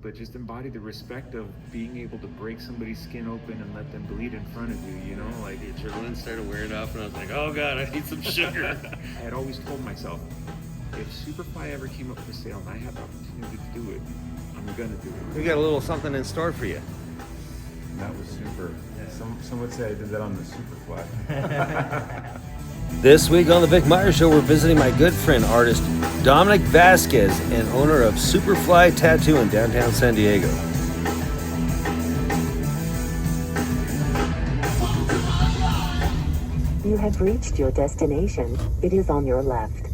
but just embody the respect of being able to break somebody's skin open and let them bleed in front of you, you know? Like, the adrenaline started wearing off, and I was like, oh God, I need some sugar. I had always told myself, if Superfly ever came up for sale and I had the opportunity to do it, I'm gonna do it. We got a little something in store for you. That was super. Yeah. Some would say I did that on the Superfly. This week on the Vic Meier Show, we're visiting my good friend, artist Dominic Vasquez, and owner of Superfly Tattoo in downtown San Diego. You have reached your destination. It is on your left.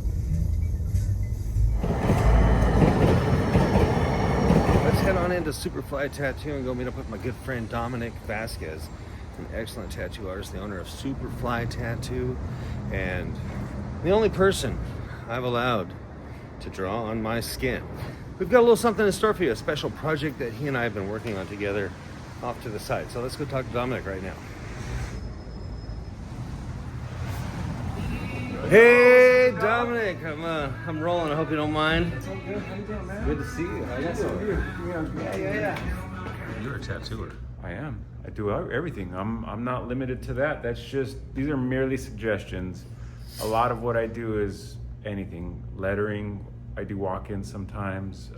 Let's head on into Superfly Tattoo and go meet up with my good friend Dominic Vasquez, an excellent tattoo artist, the owner of Superfly Tattoo, and the only person I've allowed to draw on my skin. We've got a little something in store for you, a special project that he and I have been working on together off to the side. So let's go talk to Dominic right now. Hey Dominic, I'm rolling. I hope you don't mind. It's all good. How you doing, man? Good to see you. How you doing? Yeah. You're a tattooer. I am. I do everything. I'm not limited to that. These are merely suggestions. A lot of what I do is anything. Lettering. I do walk-ins sometimes.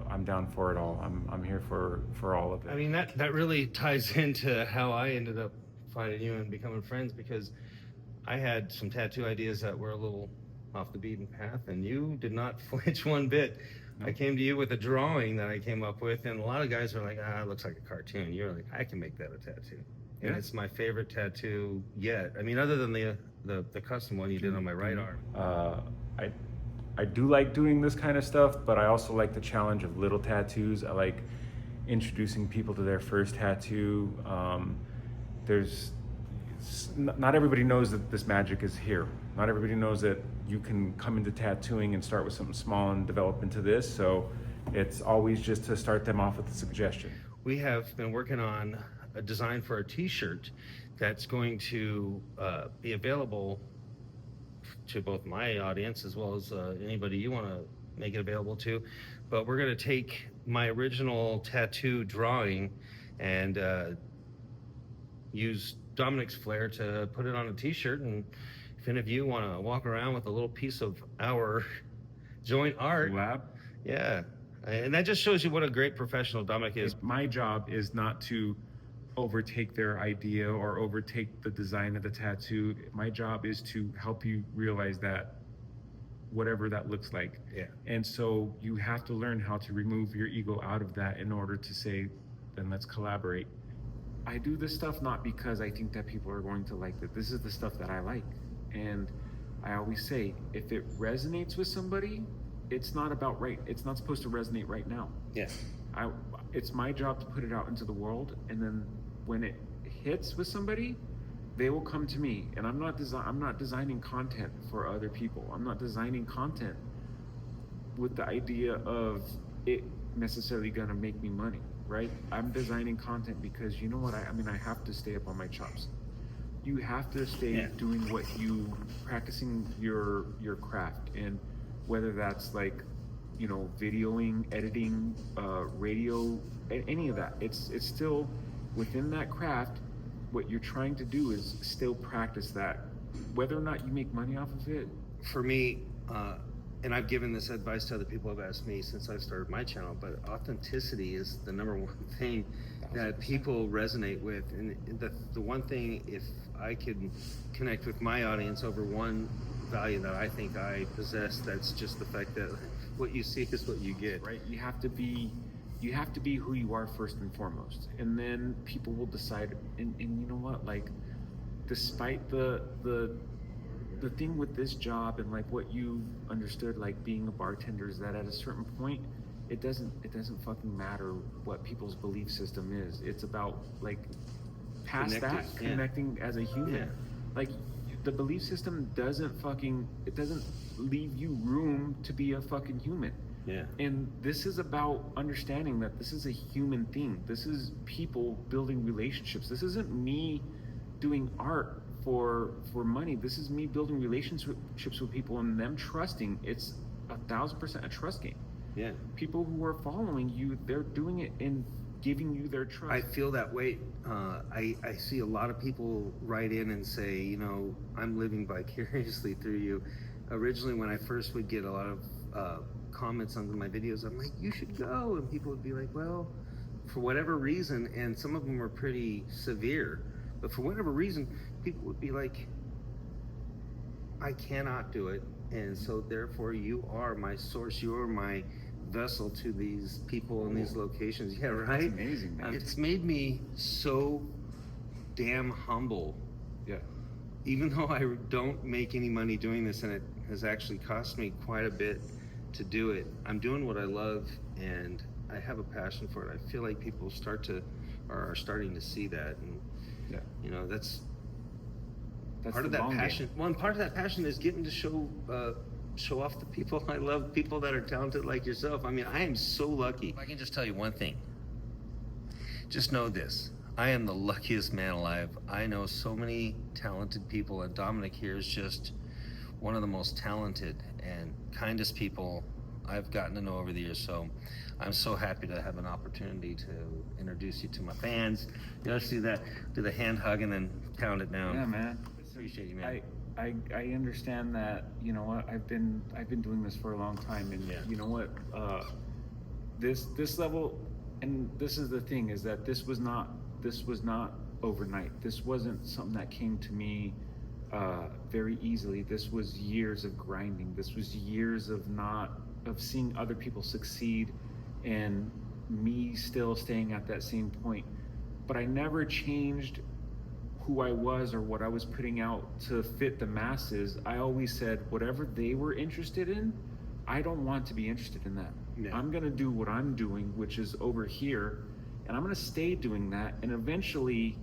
I'm down for it all. I'm here for all of it. I mean, that really ties into how I ended up finding you and becoming friends, because I had some tattoo ideas that were a little off the beaten path, and you did not flinch one bit. I came to you with a drawing that I came up with, and a lot of guys are like, it looks like a cartoon. You're like, I can make that a tattoo. And it's my favorite tattoo yet. I mean, other than the custom one you did on my right arm. I do like doing this kind of stuff, but I also like the challenge of little tattoos. I like introducing people to their first tattoo. Not everybody knows that this magic is here. Not everybody knows that you can come into tattooing and start with something small and develop into this. So it's always just to start them off with a suggestion. We have been working on a design for a t-shirt that's going to be available to both my audience as well as anybody you want to make it available to. But we're going to take my original tattoo drawing and use Dominic's flair to put it on a t-shirt. And if any of you want to walk around with a little piece of our joint art, Lab. Yeah, and that just shows you what a great professional Dominic is. My job is not to overtake their idea or overtake the design of the tattoo. My job is to help you realize that whatever that looks like. Yeah. And so you have to learn how to remove your ego out of that in order to say, then let's collaborate. I do this stuff not because I think that people are going to like it. This is the stuff that I like. And I always say, if it resonates with somebody, it's not supposed to resonate right now. Yeah. It's my job to put it out into the world, and then when it hits with somebody, they will come to me. And I'm not designing content for other people. I'm not designing content with the idea of it necessarily gonna make me money. Right? I'm designing content because you know what, I have to stay up on my chops. You have to stay doing what practicing your craft, and whether that's like, videoing, editing, radio, any of that. It's still within that craft. What you're trying to do is still practice that. Whether or not you make money off of it. For me, and I've given this advice to other people who have asked me since I started my channel, but authenticity is the number one thing that people resonate with. And the one thing, if I could connect with my audience over one value that I think I possess, that's just the fact that what you see is what you get. Right? You have to be who you are first and foremost. And then people will decide, and you know what, like, despite the thing with this job and like what you understood, like being a bartender, is that at a certain point it doesn't fucking matter what people's belief system is. It's about like connecting as a human. Yeah. Like the belief system doesn't leave you room to be a fucking human. Yeah. And this is about understanding that this is a human thing. This is people building relationships. This isn't me doing art for money. This is me building relationships with people and them trusting. It's 1,000% a trust game. Yeah. People who are following you, they're doing it in giving you their trust. I feel that way. I see a lot of people write in and say, you know, I'm living vicariously through you. Originally, when I first would get a lot of comments on my videos, I'm like, you should go. And people would be like, well, for whatever reason, and some of them were pretty severe, but for whatever reason, people would be like, I cannot do it. And so therefore you are my source, you are my vessel to these people in these locations. Yeah, right? That's amazing, man. It's made me so damn humble. Yeah. Even though I don't make any money doing this, and it has actually cost me quite a bit to do it, I'm doing what I love, and I have a passion for it. I feel like people are starting to see that, and Yeah. you know, that's part the of that long game. passion. One part of that passion is getting to show off the people I love, people that are talented like yourself. I mean, I am so lucky. I can just tell you one thing. Just know this. I am the luckiest man alive. I know so many talented people, and Dominic here is just one of the most talented and kindest people I've gotten to know over the years. So I'm so happy to have an opportunity to introduce you to my fans. You know, see that, do the hand hug and then pound it down. Yeah, man. Appreciate you, man. I understand that. You know what? I've been doing this for a long time, and Yeah. you know what? This level, and this is the thing, is that this was not overnight. This wasn't something that came to me very easily. This was years of grinding. This was years of seeing other people succeed, and me still staying at that same point. But I never changed who I was or what I was putting out to fit the masses. I always said, whatever they were interested in, I don't want to be interested in that. Yeah. I'm gonna do what I'm doing, which is over here, and I'm gonna stay doing that. And eventually,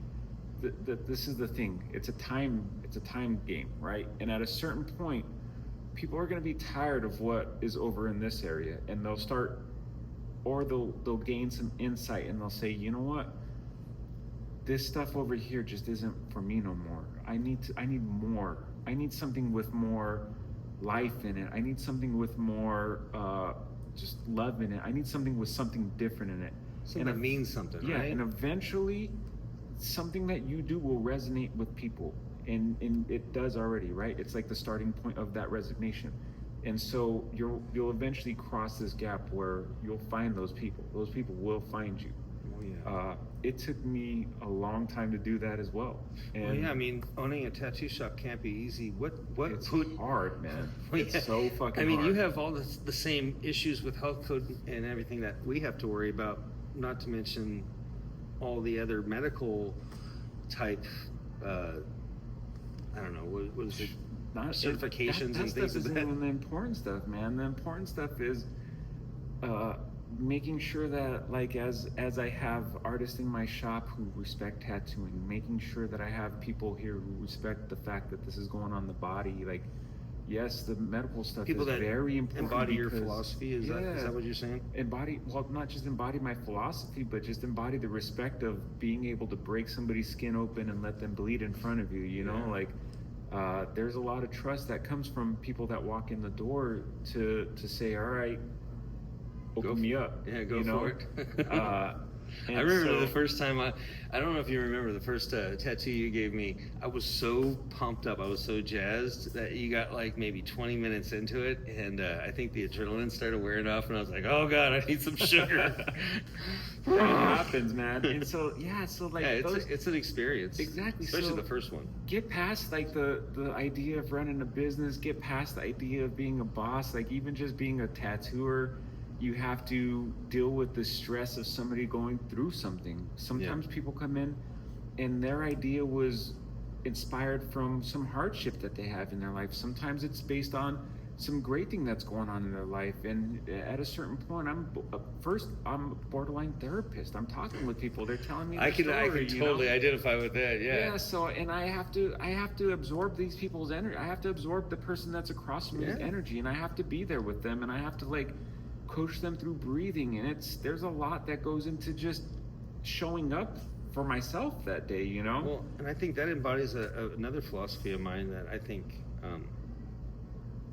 this is the thing. It's a time game, right? And at a certain point, people are gonna be tired of what is over in this area, and they'll gain some insight, and they'll say, you know what? This stuff over here just isn't for me no more. I need more. I need something with more life in it. I need something with more just love in it. I need something with something different in it. Something that means something, yeah, right? and eventually something that you do will resonate with people. And it does already, right? It's like the starting point of that resignation. And so you'll eventually cross this gap where you'll find those people. Those people will find you. Oh, yeah. It took me a long time to do that as well. And Well, yeah, I mean, owning a tattoo shop can't be easy. it's hard, man. Well, It's yeah. so fucking I mean, hard. you have all the same issues with health code and everything that we have to worry about, not to mention all the other medical type, I don't know, what is it? Certifications and things of of that. that. Even the important stuff, man. The important stuff is making sure that, like, as I have artists in my shop who respect tattooing, making sure that I have people here who respect the fact that this is going on the body. Like, yes, the medical stuff People is that very important. embody your because- philosophy, is that what you're saying? Not just embody my philosophy, but just embody the respect of being able to break somebody's skin open and let them bleed in front of you, you know? Yeah. Like, there's a lot of trust that comes from people that walk in the door to say, all right, open me up. Yeah, go you know? for it. And I remember so- the first time I don't know if you remember the first tattoo you gave me. I was so pumped up. I was so jazzed that you got like maybe 20 minutes into it. And I think the adrenaline started wearing off and I was like, oh God, I need some sugar. It happens, man. And so, yeah, so like, Yeah, those, it's an experience. Exactly, Especially so- the first one. get past like the idea of running a business, get past the idea of being a boss, like even just being a tattooer. You have to deal with the stress of somebody going through something. Sometimes people come in and their idea was inspired from some hardship that they have in their life. Sometimes it's based on some great thing that's going on in their life. And at a certain point, I'm a borderline therapist. I'm talking with people. They're telling me I their can story, you know? totally identify with that. Yeah. So, and I have to absorb these people's energy. I have to absorb the person that's across from me's energy, and I have to be there with them, and I have to like coach them through breathing. And there's a lot that goes into just showing up for myself that day, you know? Well, and I think that embodies another philosophy of mine that I think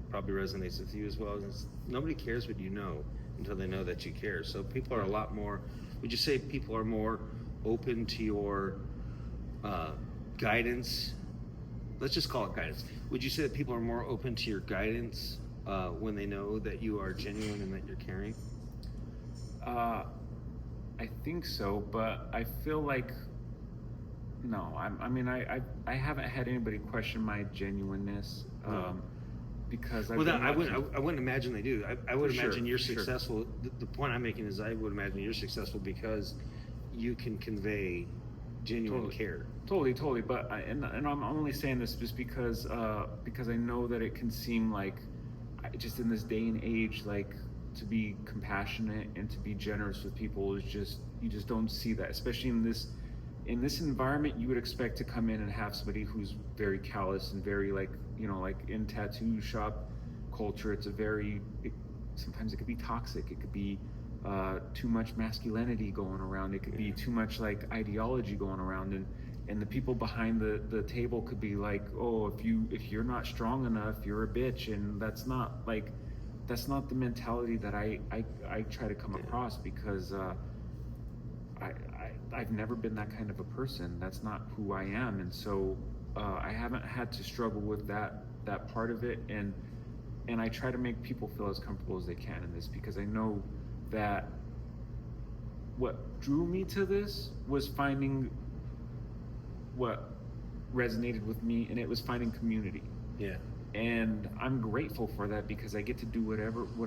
probably resonates with you as well. Is nobody cares what you know until they know that you care. So people are a lot more, would you say people are more open to your guidance? Let's just call it guidance. Would you say that people are more open to your guidance when they know that you are genuine and that you're caring? I think so, but I feel like no. I haven't had anybody question my genuineness because I wouldn't imagine they do. I would imagine you're sure. successful. The point I'm making is I would imagine you're successful because you can convey genuine care. Totally. But I'm only saying this just because I know that it can seem like just in this day and age, like to be compassionate and to be generous with people is just, you just don't see that, especially in this environment. You would expect to come in and have somebody who's very callous and very like in tattoo shop culture, it's sometimes it could be toxic. It could be too much masculinity going around. It could be too much like ideology going around, and the people behind the table could be like, oh, if you're not strong enough, you're a bitch. And that's not the mentality that I try to come across, because I've never been that kind of a person. That's not who I am. And so I haven't had to struggle with that part of it, and I try to make people feel as comfortable as they can in this, because I know that what drew me to this was finding what resonated with me, and it was finding community. Yeah. And I'm grateful for that, because I get to do what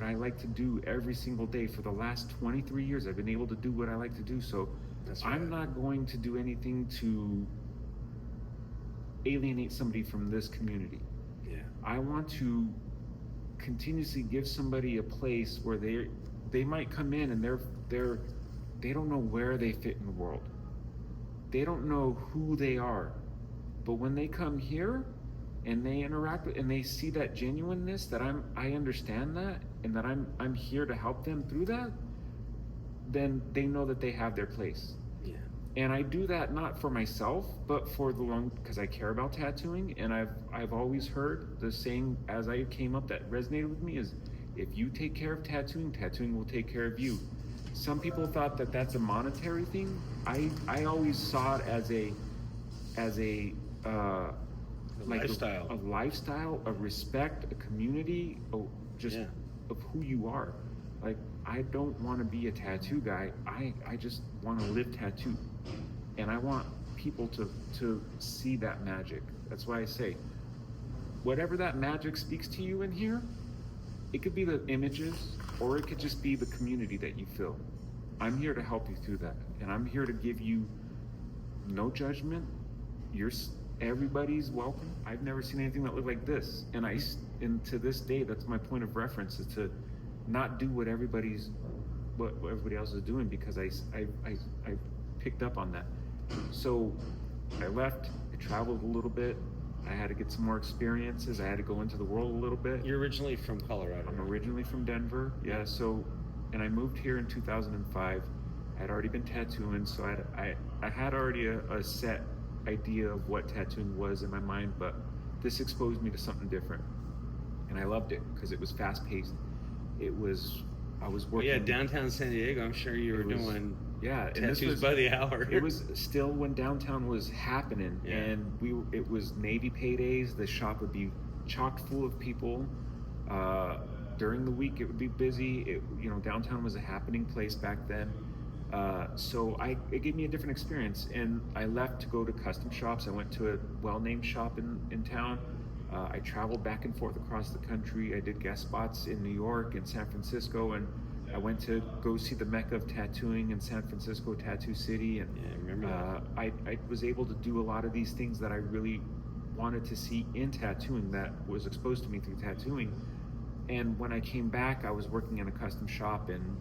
I like to do every single day. For the last 23 years, I've been able to do what I like to do. So That's right. I'm not going to do anything to alienate somebody from this community. Yeah. I want to continuously give somebody a place where they might come in and they don't know where they fit in the world. They don't know who they are. But when they come here and they interact with, and they see that genuineness, that I understand that, and that I'm here to help them through that, then they know that they have their place. Yeah. And I do that not for myself, but for because I care about tattooing. And I've always heard the saying, as I came up, that resonated with me, is if you take care of tattooing, tattooing will take care of you. Some people thought that that's a monetary thing. I always saw it as a lifestyle. A lifestyle, a respect, a community, of who you are. Like, I don't want to be a tattoo guy. I just want to live tattoo. And I want people to see that magic. That's why I say, whatever that magic speaks to you in here, it could be the images, or it could just be the community that you feel. I'm here to help you through that. And I'm here to give you no judgment. Everybody's welcome. I've never seen anything that looked like this. And to this day, that's my point of reference, is to not do what everybody else is doing, because I picked up on that. So I left, I traveled a little bit. I had to get some more experiences. I had to go into the world a little bit. You're originally from Colorado. I'm originally from Denver. Yeah. So, and I moved here in 2005. I had already been tattooing, so I had already a set idea of what tattooing was in my mind, but this exposed me to something different, and I loved it because it was fast paced. I was working. Yeah, downtown San Diego. I'm sure you were doing tattoos by the hour. It was still when downtown was happening, and it was Navy paydays. The shop would be chocked full of people. During the week, it would be busy. Downtown was a happening place back then. So it gave me a different experience, and I left to go to custom shops. I went to a well-named shop in town. I traveled back and forth across the country. I did guest spots in New York and San Francisco, and I went to go see the mecca of tattooing in San Francisco, Tattoo City. And I remember that. I was able to do a lot of these things that I really wanted to see in tattooing, that was exposed to me through tattooing. And when I came back, I was working in a custom shop, and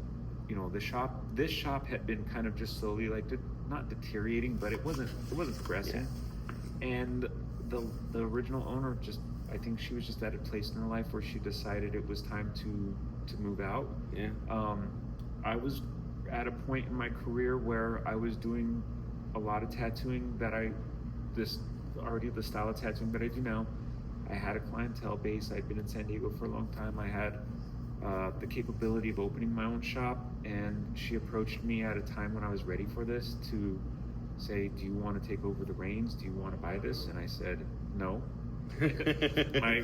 this shop had been kind of just slowly, like, not deteriorating, but it wasn't progressing. Yeah. And the original owner, I think she was just at a place in her life where she decided it was time to move out. Yeah. I was at a point in my career where I was doing a lot of tattooing the style of tattooing that I do now. I had a clientele base. I'd been in San Diego for a long time. I had the capability of opening my own shop, and she approached me at a time when I was ready for this to say, do you want to take over the reins? Do you want to buy this? And I said, no. my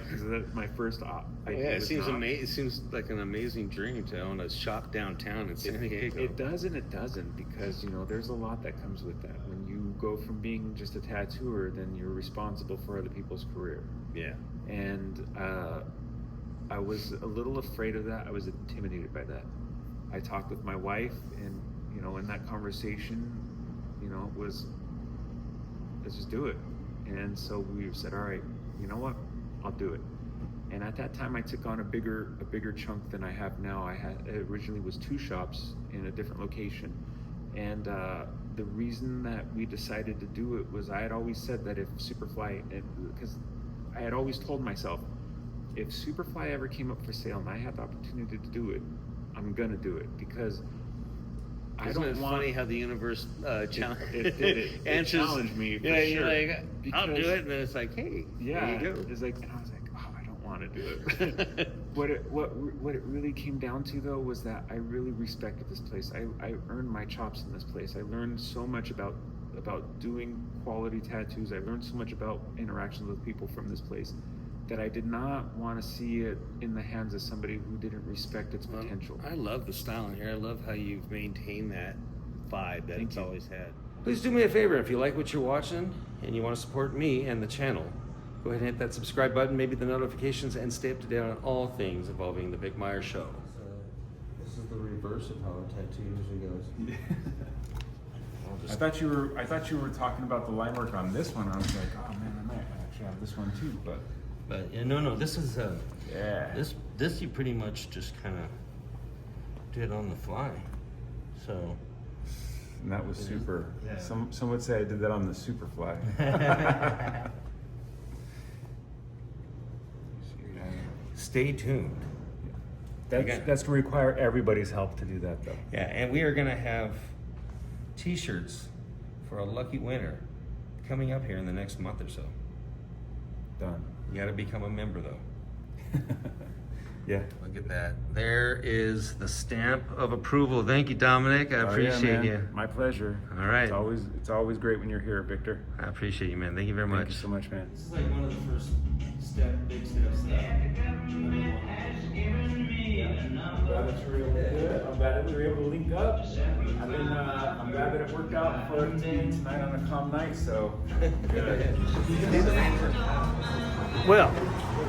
first idea it was seems not. amazing. It seems like an amazing dream to own a shop downtown in San Diego. It does and it doesn't, because there's a lot that comes with that. When you go from being just a tattooer, then you're responsible for other people's career. Yeah. And I was a little afraid of that. I was intimidated by that. I talked with my wife, and in that conversation, it was, let's just do it. And so we said, all right, you know what, I'll do it. And at that time, I took on a bigger chunk than I have now. It originally was 2 shops in a different location, and the reason that we decided to do it was I had always said that if Superfly, because I had always told myself, if Superfly ever came up for sale and I had the opportunity to do it, I'm gonna do it, because Isn't it funny how the universe it challenged me. For yeah, sure. you're like, I'll do it, and then it's like, hey, yeah, there you go. it's like, and I was like, oh, I don't want to do it. What it really came down to, though, was that I really respected this place. I earned my chops in this place. I learned so much about doing quality tattoos. I learned so much about interactions with people from this place that I did not want to see it in the hands of somebody who didn't respect its potential. I love the style in here. I love how you've maintained that vibe that Thank it's you. always had. Please do me a favor, if you like what you're watching and you want to support me and the channel, go ahead and hit that subscribe button, maybe the notifications, and stay up to date on all things involving the Vic Meier Show. This is the reverse of how a tattoo usually goes. I thought you were talking about the line work on this one. I was like, oh man, I might actually have this one too, but But yeah, no, this is yeah. This you pretty much just kind of did on the fly. So And that was super. Yeah. Some would say I did that on the Superfly. stay tuned. That's gonna require everybody's help to do that, though. Yeah, and we are gonna have T-shirts for a lucky winner coming up here in the next month or so. Done. You got to become a member though. Yeah. Look at that. There is the stamp of approval. Thank you, Dominic. I Oh, yeah, appreciate man. you. My pleasure. All right. It's always great when you're here, Victor. I appreciate you, man. Thank you very much. Thank you so much, man. This is like one of the first big steps. I'm glad that you were able to do it. I'm glad that we were able to link up. I'm glad that it worked out for tonight on a calm night. So good. Well,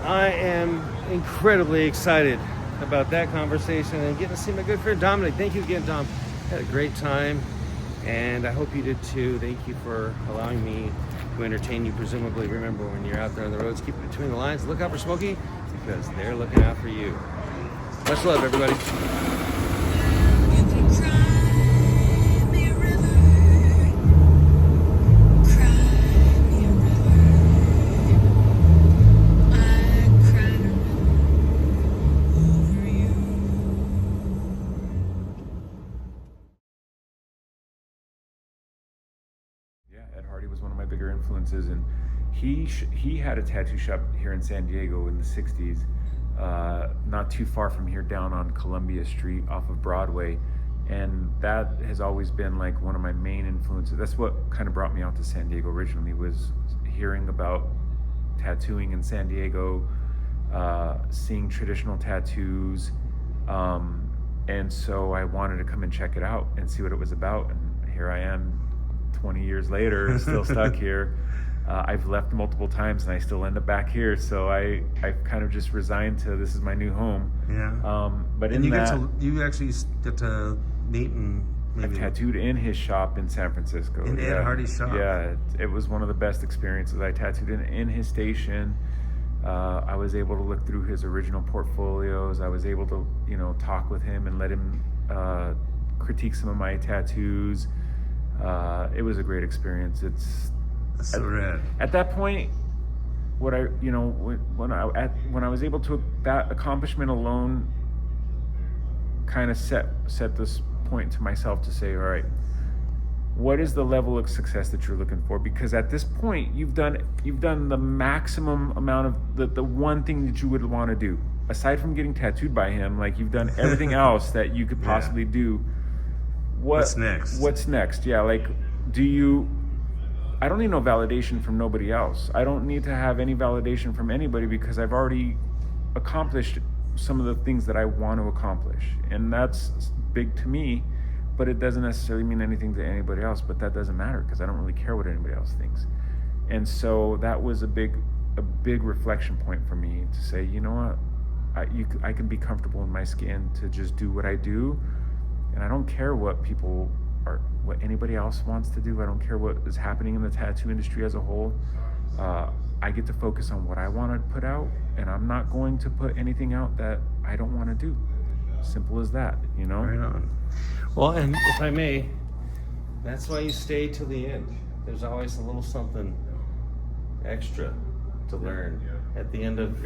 I am incredibly excited about that conversation and getting to see my good friend Dominic. Thank you again, Dom. Had a great time, and I hope you did too. Thank you for allowing me to entertain you. Presumably, remember when you're out there on the roads, keep it between the lines. Look out for Smokey, because they're looking out for you. Much love, everybody. Yeah, Ed Hardy was one of my bigger influences, and he had a tattoo shop here in San Diego in the 60s, not too far from here, down on Columbia Street off of Broadway, and that has always been like one of my main influences. That's what kind of brought me out to San Diego originally, was hearing about tattooing in San Diego, seeing traditional tattoos, and so I wanted to come and check it out and see what it was about, and here I am 20 years later, still stuck here. I've left multiple times and I still end up back here, so I've kind of just resigned to this is my new home. Yeah. But And in you that, you actually get to meet and I've maybe tattooed in his shop in San Francisco. In Ed Hardy's shop. Yeah, it was one of the best experiences. I tattooed in his station. I was able to look through his original portfolios. I was able to, talk with him and let him critique some of my tattoos. It was a great experience. That's so rad. At that point, when I was able to, that accomplishment alone kind of set this point to myself to say, all right, what is the level of success that you're looking for? Because at this point, you've done the maximum amount of the one thing that you would want to do. aside from getting tattooed by him, like you've done everything else that you could possibly do. What's next? What's next? Yeah, like, I don't need no validation from nobody else. I don't need to have any validation from anybody because I've already accomplished some of the things that I want to accomplish. And that's big to me, but it doesn't necessarily mean anything to anybody else, but that doesn't matter because I don't really care what anybody else thinks. And so that was a big reflection point for me to say, you know what, I can be comfortable in my skin to just do what I do, and I don't care what anybody else wants to do. I don't care what is happening in the tattoo industry as a whole. I get to focus on what I want to put out, and I'm not going to put anything out that I don't want to do. Simple as that, you know? Right on. Well, and if I may, that's why you stay till the end. There's always a little something extra to learn at the end of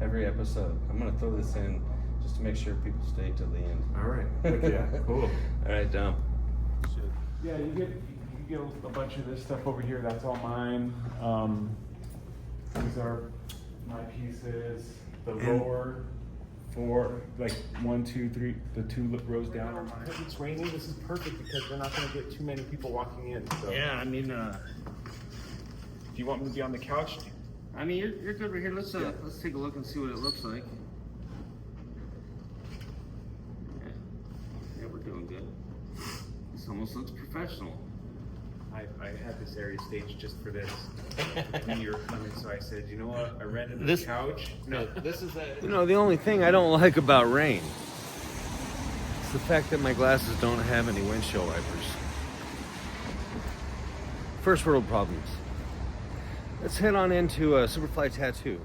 every episode. I'm going to throw this in just to make sure people stay till the end. All right. Yeah, cool. All right, Dom. Yeah, you get a bunch of this stuff over here. That's all mine. These are my pieces. The lower 4, like 1, 2, 3, the 2 rows down are mine. If it's raining, this is perfect because we're not going to get too many people walking in. So. Yeah, I mean, Do you want me to be on the couch? you're good right here. Let's take a look and see what it looks like. Yeah, we're doing good. This almost looks professional. I had this area staged just for this. When you were coming, so I said, you know what? I rented this couch. No, this is You know, the only thing I don't like about rain is the fact that my glasses don't have any windshield wipers. First world problems. Let's head on into Superfly Tattoo.